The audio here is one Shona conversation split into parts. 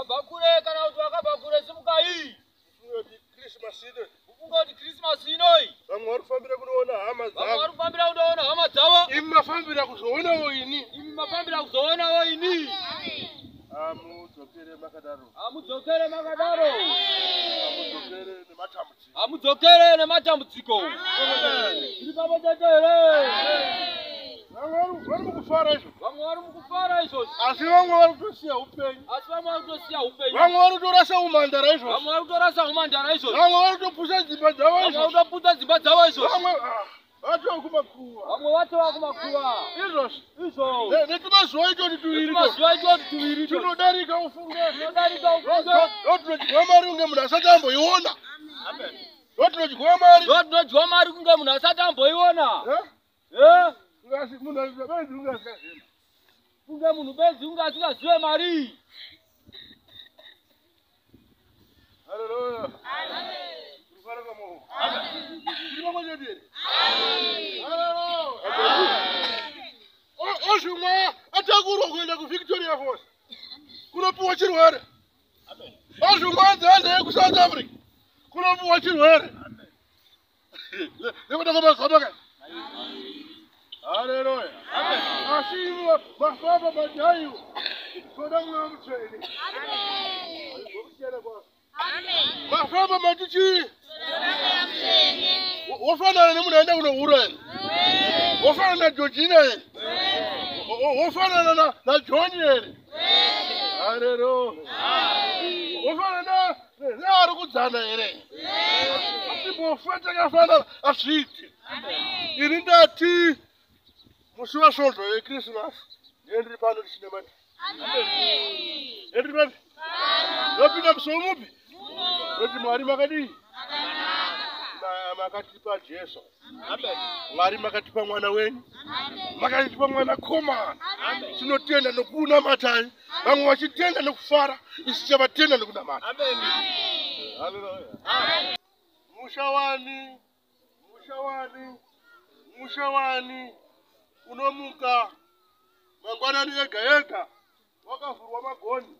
Abakure kana kuti akabakure simukai. Christmas ino. Ungoti Christmas inoi. Vamwe varikufambira kunoona hama dzavo. Vamwe varikufambira kunoona hama dzavo. Imi mafambira kuzoonawo ini. Imi mafambira kuzoonawo ini. Amudzokere makadaro. Amudzokere makadaro. Amudzokere nematambudziko. Amudzokere nematambudziko. Tiri pamwe here. Vari mukufara izvo. Vamwe vari mukufara izvozvo. Asi vamwe vari kutosiya upenyu. Asi vamwe vari kutosiya upenyu. Vamwe vari kutorasa umhandara izvozvo. Vamwe vari kutorasa umhandara izvozvo. Vamwe vari kutopusha dzimba dzavo izvozvo. Vamwe vari kutoputsa dzimba dzavo izvozvo. Vamwe vatova kumakuva. Vamwe vatova kumakuva. Izvozvo. Izvo. Netimazuva ichoti tuviri. Netimazuva ichoti tuviri. Tinodarika ufunge. Tinodarika ufunge. Ndotinodyiwa mari kunge munhu asati amboiona. Amen. Ndotinodyiwa mari. Ndotinodyiwa mari kunge munhu asati amboiona. Kunge munhu bedzi unge asingazive mari. Haleluya. Amen. Kufaraka Mungu. Amen. Ndimo moja ndiye. Amen. Haleluya. Oshuma atakuru kwenda ku Victoria Falls. Kunopuwa chirwere. Amen. Oshuma nzande ku South Africa. Kunopuwa chirwere. Amen. Lebo kama sabaga. Haleluya. Amen. Asimu mafaba bajayu. Soda mwamucheni. Amen. Amen. Mafaba matichi. Wafana na munaenda kunohura. Wafana na Georgina. Wafana na John. Haleluya. Wafana na arikudzana ere. Asibofata kafana asiti. Amen. Irindati Musuwa sonto e Christmas. Endri pano cinema. Amen. Endri pano. Lopina msomupi. Loti mwari makadi. Makatipa Jesu. Amen. Mwari makatipa mwana wenyu. Amen. Makatipa mwana koma. Amen. Tinotenda nokuna matai. Vamwe vachitenda nokufara. Isi chavatenda nokunamata. Amen. Haleluya. Amen. Mushawani. Unomuka. Mangwanani yega. Wakavhurwa magoni.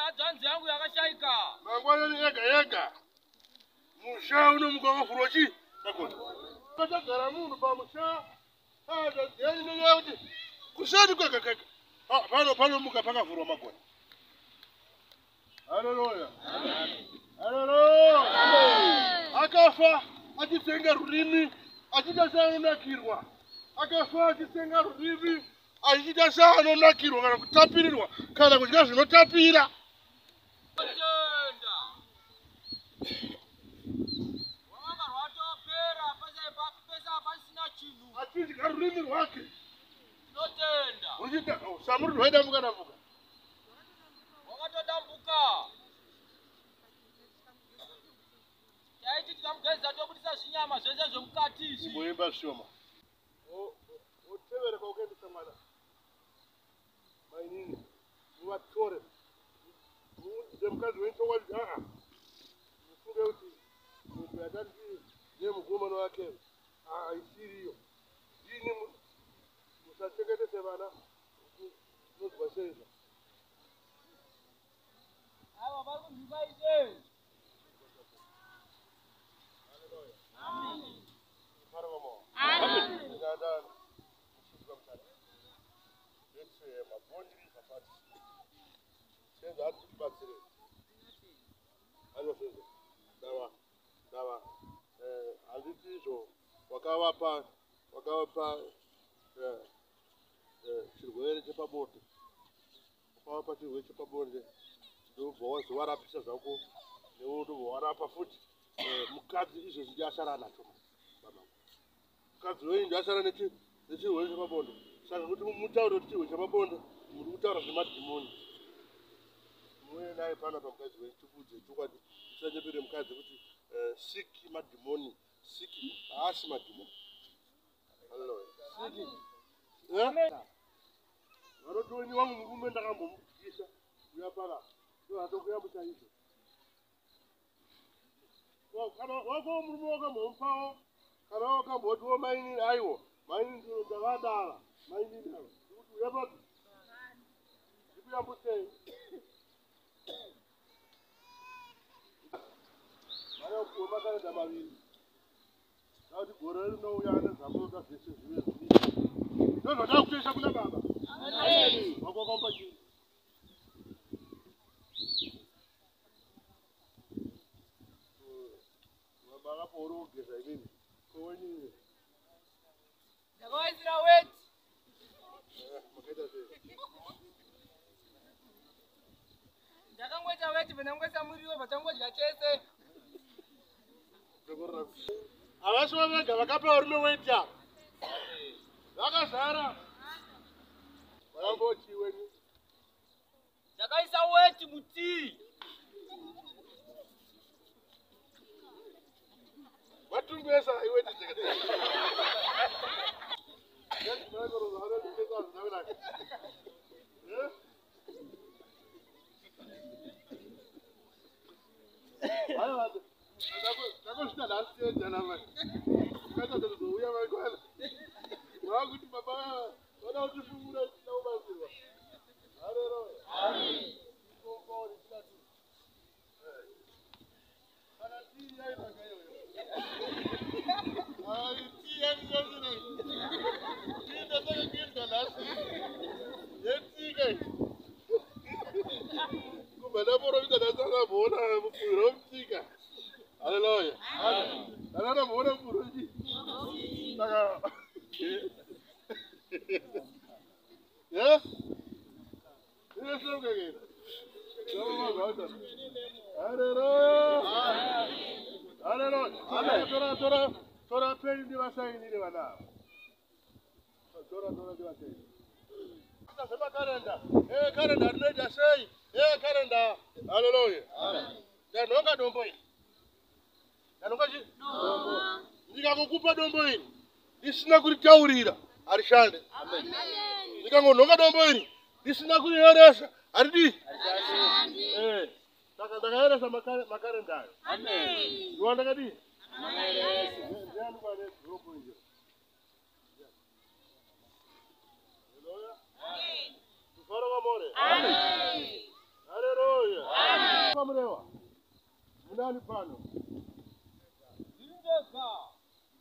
Hadzanzi yangu yakashaika. Mangwanani yega. Musha unomuka wakavhurwa chi? Magoni. Patagara munhu pamusha. Hadzanzi nekuti kuseni kwega. Panomuka pakavhurwa magoni. Haleluya. Haleluya. Akafa achitsenga rurimi achita saanonakirwa. Akafa achitsenga rurimi achita saanonakirwa kana kutapirirwa kana kudya zvinotapira. Achidya rurimi rwake. Uchita samuri rwaidambuka. Wakatodambuka. Yaiti tikamugeza tobudisa zvinyama zvese zvemukati izvi. Muimba shoma. Utevere kwakuendesa mwana. Mainini. Muvatore. Muudze mukadzi wechokwadi. Mufunge kuti munhu atati nemukomana wake isiriyo. Ndini musachengetese vana. Nozwa sezvo. Ava vari kunzvimba ide. Amen. Amen. Dawa. Anditizo wakawapa chirwere chepabonde. Wakawapa chirwere chepabonde. Ndobva warapisa zvako. Ndobva warapa futi. Mukadzi izvozvi ndiasara nacho baba. Mukadzi wenyu ndiasara nechirwere chepabonde. Saka kuti mutaure kuti chirwere chepabonde muri kutaura zvemadhimoni. Muye naye pana pamukadzi wenyu tikudze chokwadi. Musanyepere mukadzi kuti siki madhimoni. Siki haasi madhimoni. Haleluya. Siki. Amen. Vanotoni wangu murume ndakambomudzidzisa uyapaka. Ndohatokuyambusa izvo. Kana wako murume wakambomupawo kana wakambotiwo maini aiwo maini ndavadala maini ndava kuti uyapaka kuyambutei. Mara kuoma kaenda maviri. Kuti gore rinouya nezvamunoda zvese zvive zviri. Ndozvoda kutoisa kuna baba. Amen. Wakwakaomba chii? Baba poro kugeza inini. Kowenyi. Ndakaisira weti. Makaita sei? Ndakangoita weti venangoisa muriwo vatangodya chese. Havasi vavega vakapewa rume weti apa. Vakazara. Vakambochi wenyu. Ndakaisa weti mutii. Watumbesa iweti chekete. Hallelujah. Hallelujah. Mona puruji. Taka. Yeah? Yes, okay. Hallelujah. Hallelujah. Tora peni di wasai ni wana. Tora di wasai. Sema kalenda. Kalenda ndio sei. Kalenda. Hallelujah. Amen. Ndoka dombo hili. Ndoka ji? Dombo. Ndikakukupa dombo hili. Ndisina kuritaurira. Arishande. Amen. Ndikangondoka dombo hili. Ndisina kurieresa. Aridi? Arishande. Ndakaeresa makalenda. Amen. Uwanda kadi? Amen. Ndiani kwa dombo hili. Hallelujah. Amen. Tufaro amore. Amen. Hallelujah. Amen. Kamrewa. Munani pano.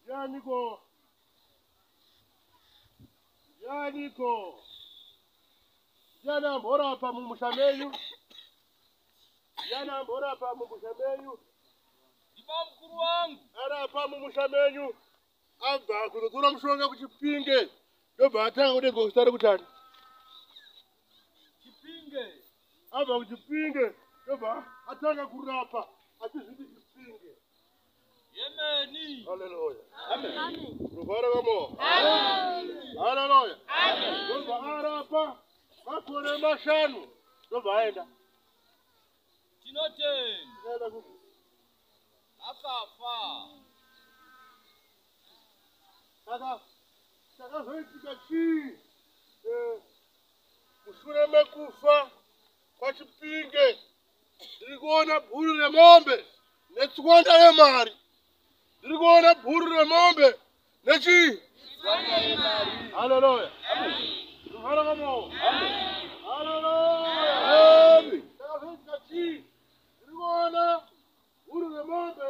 Yaniko. Yana mbora pa mumushameyu. Ipa mkuru wangu. Ara pa mumushameyu. Amba kunotura kushonga kuchipinge. Ndoba atanga kuti ngostara kutani. Chipinge. Amba kuchipinge. Ndoba atanga kurapa. Atizidi chipinge. Yemeni. Hallelujah. Amen. Rubara kamo. Amen. Hallelujah. Amen. Ndoba arapa. Makore mashanu. Ndoba aenda. Tinoten. Nenda kuku. Akafa. Saka zoitika chi. Mushure mekufa. Kwa chipinge. Ndirikuona bhuru remombe. Netswanda yemari. Ndirikuona bhuru remombe. Nechi? Netswanda yemari. Hallelujah. Amen. Rubara kamo. Amen. Hallelujah. Amen. Saka zoitika chi. Ndirikuona bhuru remombe.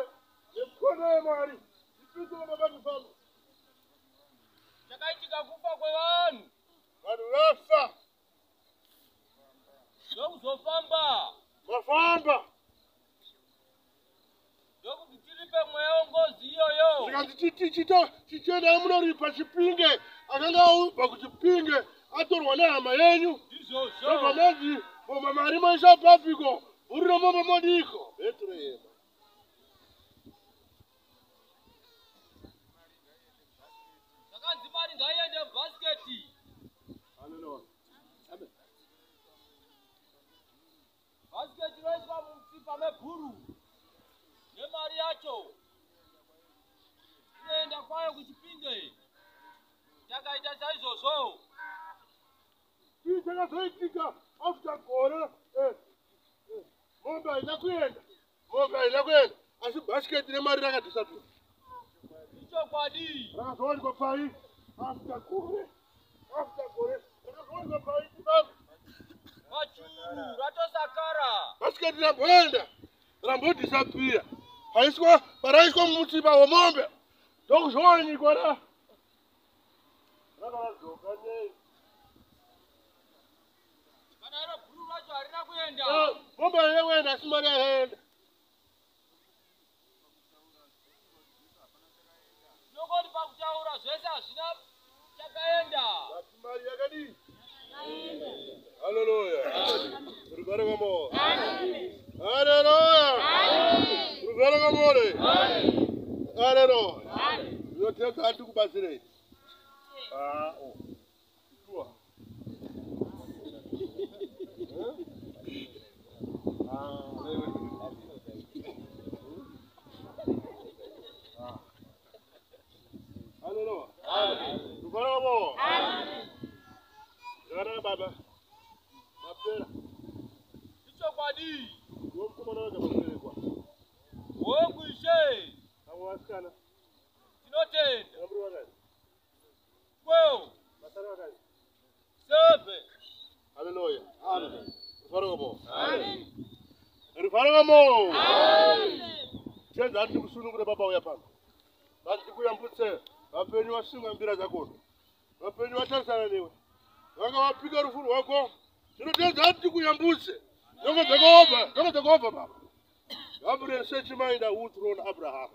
Netswanda yemari. Ndipito mabati famo. Chakaitika kufa kwevanhu. Vanhu vafa. Ndokuzofamba. Vafamba. Ndokuti tiripe mweya ngozi iyoyo. Zvikanzi chichenda munoripa chipinge. Akanga ubva kuchipinge. Atorwa nehama yenyu. Ndizvozvo. Ndobva manzi boma mari maisha papiko. Bhuru remombe modiko. Bethlehem. Zakanzi mari ngaiende mubhasiketi. Hallelujah. Amen. Bhasiketi roiswa mumutsipa mebhuru. Nemari yacho. Inoenda kwayo kuchipinge. Takaita saizvozvo. Chii chakazoitika after gore. Mombe haina kuenda. Asi bhasiketi remari rakadhisa tu. Ichokwadi. Rakazowanikwa pai. After gore. Rakazowanikwa pai. ratosakara. Basiketi ramboenda. Rambo disappear. Haiswa paraiswa mutiba wa mombe. Ndokuzvoni kona. Rakazokane. Kana ro guru racho harina kuenda. Mombe yewenda simari yaenda. Nokoti pakutaura zvese hazvina chakaenda. Simari yakadi. Hallelujah. Rugare kamo. Hallelujah. Rugare kamo le. Hallelujah. Yoteka ati kubazire. Oh. Tua. Hallelujah. Rugare kamo. Rugare baba. Mapera. Ichokwadi. Wokumana wake mapera kwa. Wokuishe. Awaskana. Tinotenda. Ngambru wakati. Kweo. Masara wakati. Sebe. Hallelujah. Amen. Rugare kamo. Amen. Rugare kamo. Amen. Chenza ati kusunungure baba uya pano. Basi kuyambutse. Vapenyu vasunga mbira zakona. Vapenyu vatarisana newe. Vanga vapiga rufu rwako. Zvinotenza ati kuyambutse. Ndongo dzakobva baba. Gabriel sechimainda utrona Abraham.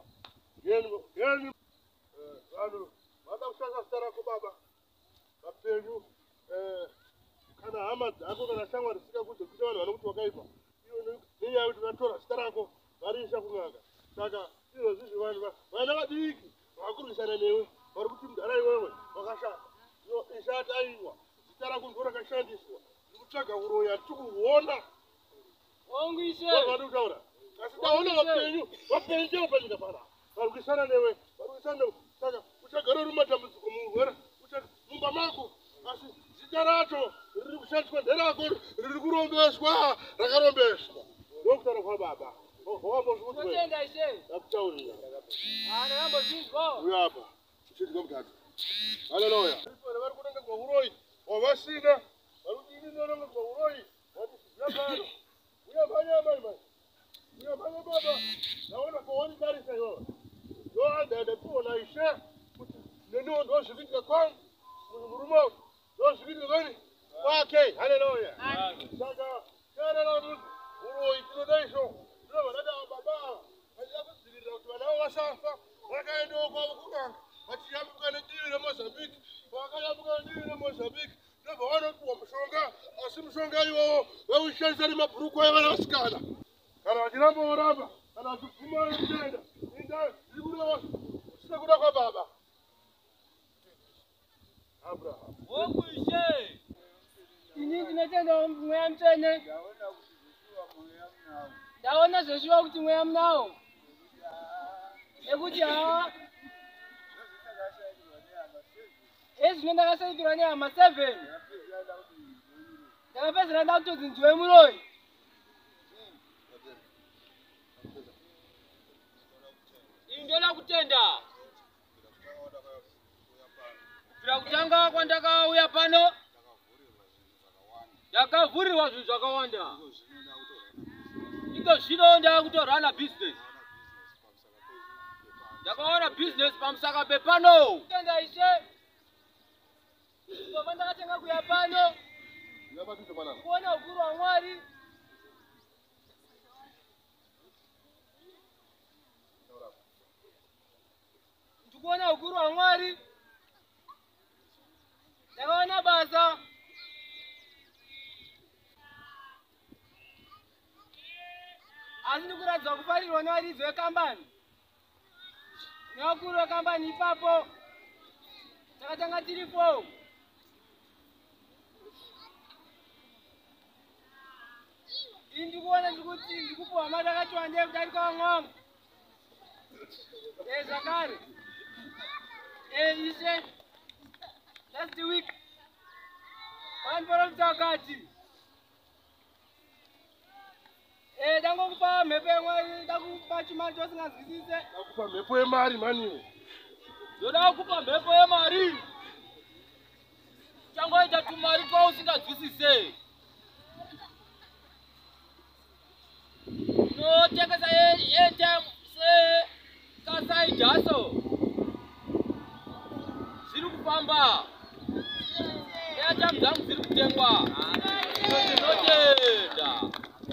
Yeni vanhu vada kushanda zita rako baba. Vapenyu kana hama dzako kana shamwari dzisingakuudze kuita vanhu vanokuti wakaipa. Iwe nenyaya yekuti vatora zita rako variisa kun'anga. Saka izvo zvizvi vanhu vana vadiki vakurwisana newe vari kuti mudhara iwewe wakashanda. Isati aiwa zita rako ndo rakashandiswa. Ndikutsvaga uroyi atikuona. Onguishe. Vari kutaura. Asi taona vapenyu chaivo panyika pana. Vari kuisana newe. Vari kuisana newe. Saka uchagara uri mumatambudziko murwere. Mumba mako. Asi zita racho riri kushandiswa nderako riri kurombeswa. Rakarombeswa. Ndokutaura kwababa. Tinotenda ishe. Ndakutaurira. Ndakambozvinzwa. Uya apa. Chiitika mutatu. Haleluya. Vari kurongedzwa uroyi wavasina. Vari kuti ini ndorongedzwa uroyi. Vati zviapano. Uya mhanya mai. Uya mhanya baba. Naona kuoni darisa iwewe. Ndandationa ishe kuti neniwo ndozvivitika kwangu. Murume ndozvivitika kwani kwake. Haleluya. Saka teerera kuti uroyi tinoda izvo. Ndinobva ndati baba vachida kudzivirira kuti vana vavo vasafa. Vakaendawo kwavo kun'anga. Vachiyambuka nedivi reMozambique. Vakayambuka nedivi reMozambique. Ndobva vanopiwa mushonga. Asi mushonga iwowo vaushandisa nemabhurukwa evana vasikana. Kana vachiramba voramba. Kana vachibvuma nokutenda. Inda zviri kureva zvisina kuda kwababa. Abraham. Wokuishe. Ini ndinotenda mweya mutsvene. Ndaona zveshuwa kuti mweya munawo. Nekuti ezvino ndakasaitirwa nehama 7. Ndakapedzera ndakutodzi ndiwe muroyi. Ini ndoda kutenda. Kubvira kutanga kwandakauya pano. Ndakavhurirwa zvinhu zvakawanda. Iko zvino ndakutorana business. Ndakaona business pamusaka pepano. Tenda ishe. Ndobva ndakatenga kuya pano. Kuona ukuru hwaMwari. Ndikuona ukuru hwaMwari. Ndakaona basa. Asi ndikuratidza kufarirwa nevaridzi vekambani. Nevakuru vekambani ipapo. Takatanga tiri 4. Ini ndikuona ndikuti ndikupuwa mari akati wandei kudarika vamwangu. Zvakare. Ishe. Last week. Vanhu vakati. Dangokupa mhepo yeMwari, ndakupa chimari chosinganzwisise. Ndakupa mhepo yemari mani. Ndoda kukupa mhepo yemari. Changoita tumari twausingazwisise. kufamba. Yacha mzangu ziri kutengwa. Tinotenda.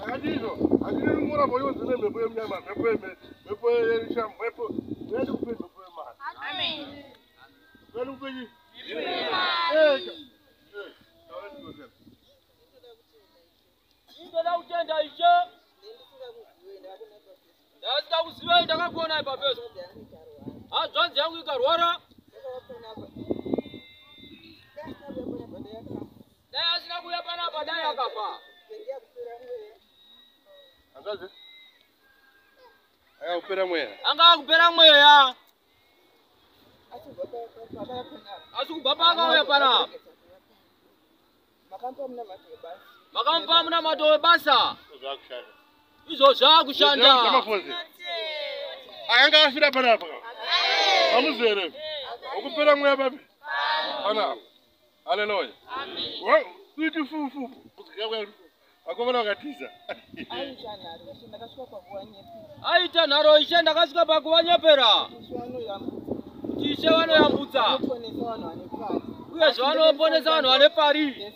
Akadino, akadino ngora boyo zine mbepo yemnyama, mbepo yerisha, mbepo yedu kupe mbepo yemana. Amen. Yedu kupe yi? Ndoda kutenda ishe. Ndasika kuziva ndakagona ipa peso. Dzanzi yangu ikarwara. Dai asina kuya pana padai akafa. Angaze? Aya kupera mweya. Anga kupera mweya. Asikubaba akauya pana. Makampa muna matowe basa. Izo zvakushanda. Anga afira pana apa. Amuzere. Ukupera mweya babi. Pana. Haleluya. Amen. Wa kuti fufu. Akomana wakatiza. Aita naro ishe ndakasvika pakuwanyepera. Ishe vanoyambutsa. Uye zvavanoponesa vanhu vane pari.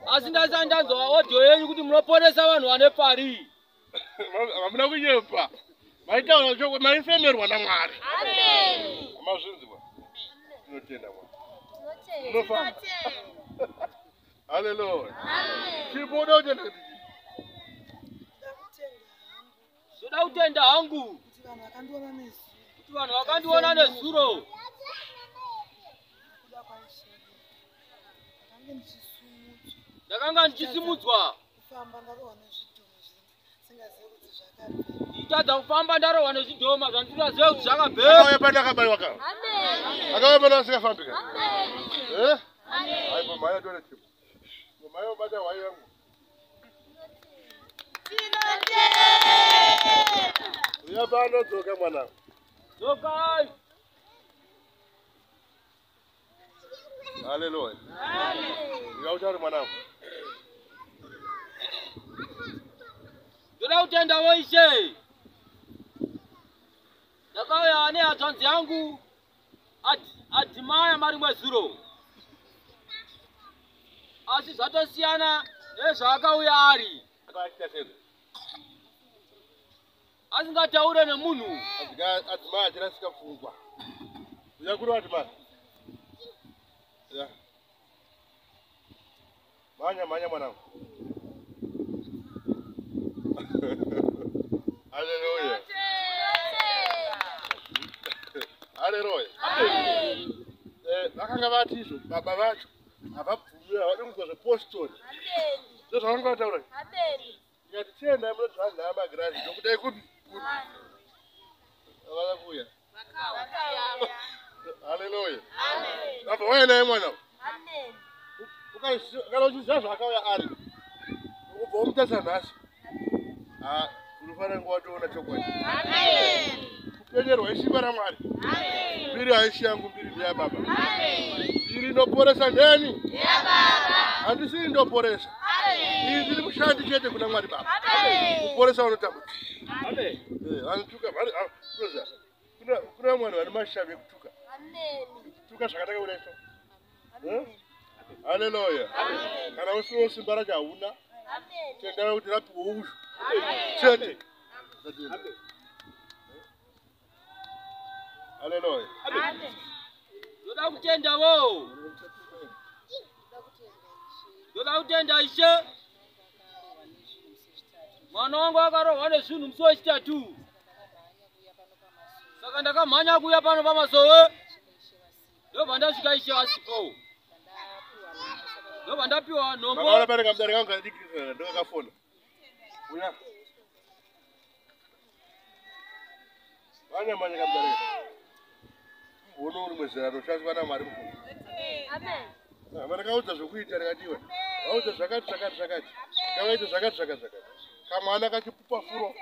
Asi ndasandanzwa audio yenyu kuti munoponesa vanhu vane pari. Hamuna kunyepa. Maitaura choko maifemerwa naMwari. Amen. Mazvinzwa. Tinotenda Mwari. Tinotenda. Hallelujah. Amen. Chibodo utenda kuti. Soda utenda hangu. Kuti vanhu vakandiona nezuro. Ndakanga ndichisimudzwa. Nditadza kufamba ndarohwa nezvidhoma zvandingaziva kuti zvakabhera. Akauya pandakabaiwa ka. Amen. Akauya pandasingafambika. Amen. Amen. Aipo maya tore chipo. Maya bata hwai yangu. Uya pano dzoka mwana. Dzokai. Hallelujah. Amen. Ngautari mwanangu. Ndoda kutenda woishe. Ndakauya nehadzvanzi yangu adhimaya mari mwezuro. Asi zvatosiyana nezvaakauya ari. Asingataure nemunhu. Adhimaya achirasika pfungwa. Yakuru adhimaya. Ya. Manya mwanangu. Hallelujah. Hallelujah. Amen. Vakanga vatizvo baba vacho avabvumira vadongozwa zvepostori. Amen. Ndozvavanga vataura. Amen. Tikati tienda munoti vanhu amagirazi ndokudai kupi? Vakakuya. Vakauya. Hallelujah. Amen. Baba waenda mwana. Amen. Kana uchiziva zvakauya ari. Ubva umutasa nhasi. Unofanira nguva watoona chokwadi. Amen. Kupenyerwa isimba raMwari. Amen. Mbiri haishi yangu, mbiri ndiya baba. Amen. Mbiri inoporesa ndeni? Ya baba. Handisi indoporesa. Amen. Iyi ndiri mushandi chete kuna Mwari baba. Amen. Kuporesa unotambudzika. Amen. Anotuka vari kuna mwana vane mashavi ekutuka. Amen. Tuka zvakanaka kudai so. Amen. Hallelujah. Amen. Kana usino simba racho hauna. Amen. Tendera kuti rapiwa uyu. Chete. Amen. Hallelujah. Amen. Ndoda kutenda wo. Ndoda kutenda ishe. Mwana wangu akarohwa nezvinhu musi wechitatu. Saka ndakamhanya kuuya pano pamasowe. Ndobva ndasvika ishe asipo. Ndobva ndapiwa nhombo. Makaona pane kamudari kangu kadikira ndakafona. Uya. Vanya manya kamudari. Uno uri mwezera roshandiswa naMwari mukuru. Amen. Vandakaudza zvokuita rikatiwe. Vaudza zvakati. Kavaita zvakati. Kamwana kachipupa furo.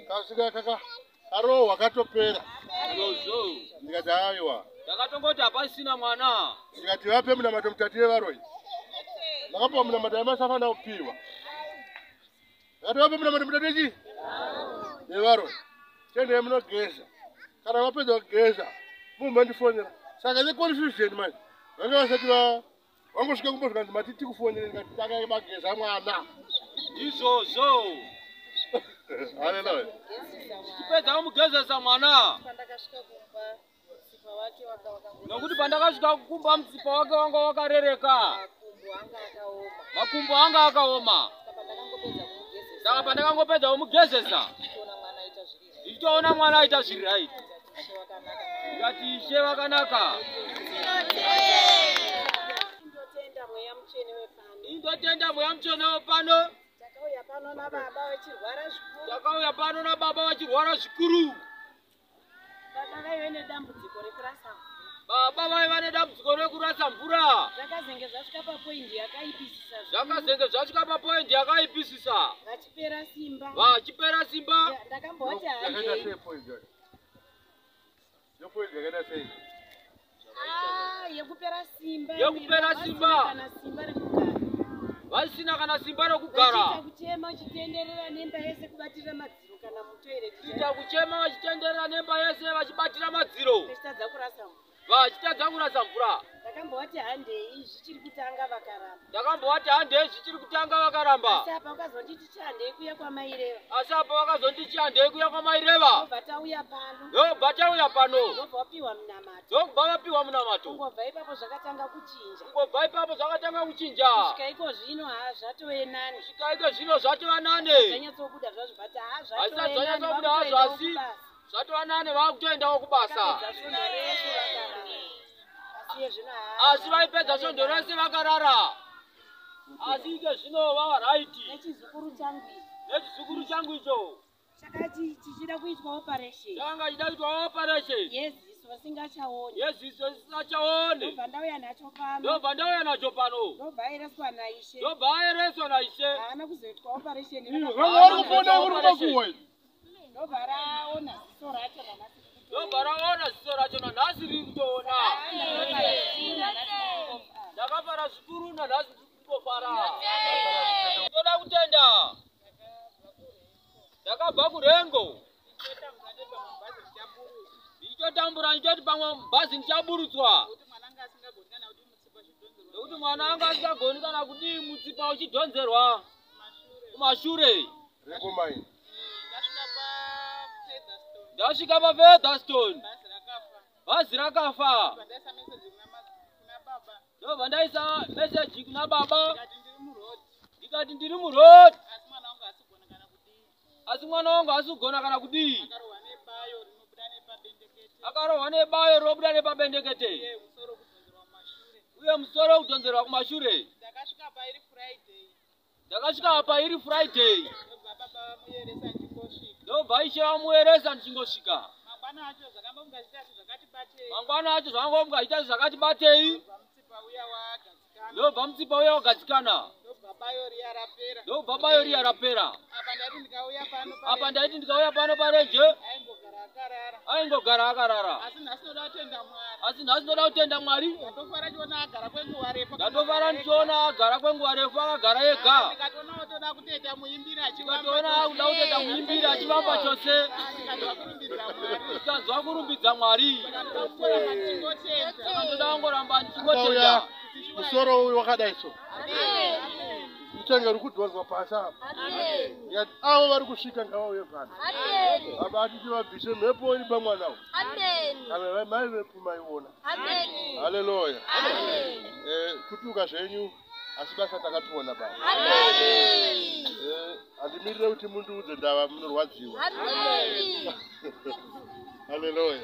Kasika karohwa katopera. Ndikati aiwa. Ndakatongoti hapasina mwana. Ndikati vape munamato mutatu yevaroi. Ndakapa munamato yamasafana kupiwa. Ndikati vape munamato mutatu yevaroi. Tende munogeza. Kana vapedza kugeza. mumandifonera saka ne confusion manje vanga vasati vangosvika kumbosvika kuti matiti kufonera ngati takabageza mwana izvozvo haleluya tipedza kumugezesa mwana nokuti pandakasvika kukumba mutsipa wake wanga wakarereka makumbo anga akaoma saka pandakangopedza kumugezesa ndichitoona mwana aita zviri right ngati ishe vakanaka indotenda mweya mutsvene wepano takauya pano nababa vachirwara zvikuru baba vaiva nedambudziko rekurasa mvura zvakazenge zvasvika papoindi yakaipisisa vachipera simba ndakamboti yekupera simba vasina kana simba rekugara kuchema uchitenderera nemba yese kubatira madziro kana mutoilet kuita kuchema vachitenderera nemba yese vachibatira madziro vachitadza kurasa mvura ndakamboti handei zvichiri kutanga vakaramba asi apa vakazonditi chihandei kuya kwamaireva ndobva tauya pano ndobva vapiwa munamato ngobva ipapo zvakatanga kuchinja svikaiko zvino zvatove nani zvatova nane zvanyatsobuda zvazvo bati zvanyatsobuda hazvo asi zvatova nane vakutoendawo kubasa asi vaipedza svondo rese vakarara asi ike zvino vava raiti nechizukuru changu icho chakati chichida kuitwa operation changa chida kuitwa operation yeziso vasingachaoni ndobva ndauya nacho pano ndobva ayereswa naishe haana kuzoitwa operation ndobva raona ziso racho nanhasi riri kutoona ndakafara zvikuru nanhasi ndikutofara ndoda kutenda ndakabva kurengo ndichitotambura ndichoti pamwe mubhazi ndichaburutswa nokuti mwana anga asingagoni kana kudii mutsipa uchidhonzerwa kumashure ndasvika paFeatherstone bhazi rakafa ndobva ndaisa meseji kuna baba ndikati ndiri muroad asi mwana wangu asigona kana kudii akarohwa nebayo rinobuda nepabendekete uye musoro kudhonzerwa kumashure ndakasvika apa iri Friday ndobva ishe vamuyeresa ndichingosvika mangwana acho zvangomga ita zvakati batei ndobva mutsipa uya wagadzikana ndobva bayo riya rapera apa ndaiti ndikauya pano parenje aingogara akarara asi nhasi ndoda kutenda Mwari ndatofara ndichiona agara kwenguva refu akagara ega ndikatoona kuda kuteta muimbiri achivamba chose ndikanzwa kurumbidza Mwari ndoda kungoramba ndichingotenda musoro uyu wakadaiso utenge uri kudhonzwa pasi apa ngati avo vari kusvika ngavauye pano aba atiti vabvise mhepo iriba mwanawo mai mhepo maiona haleluya kutuka zvenyu asi basa takationa baba handimirire kuti mundiudze ndava munorwadziwa haleluya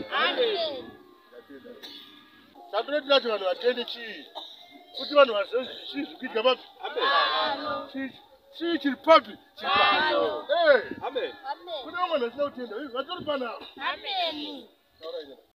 chambire tinati vanhu vatende chii kuti vanhu vazvizvikuitika papi chii chiri papi kune vamwe vasina kutenda vatori panavo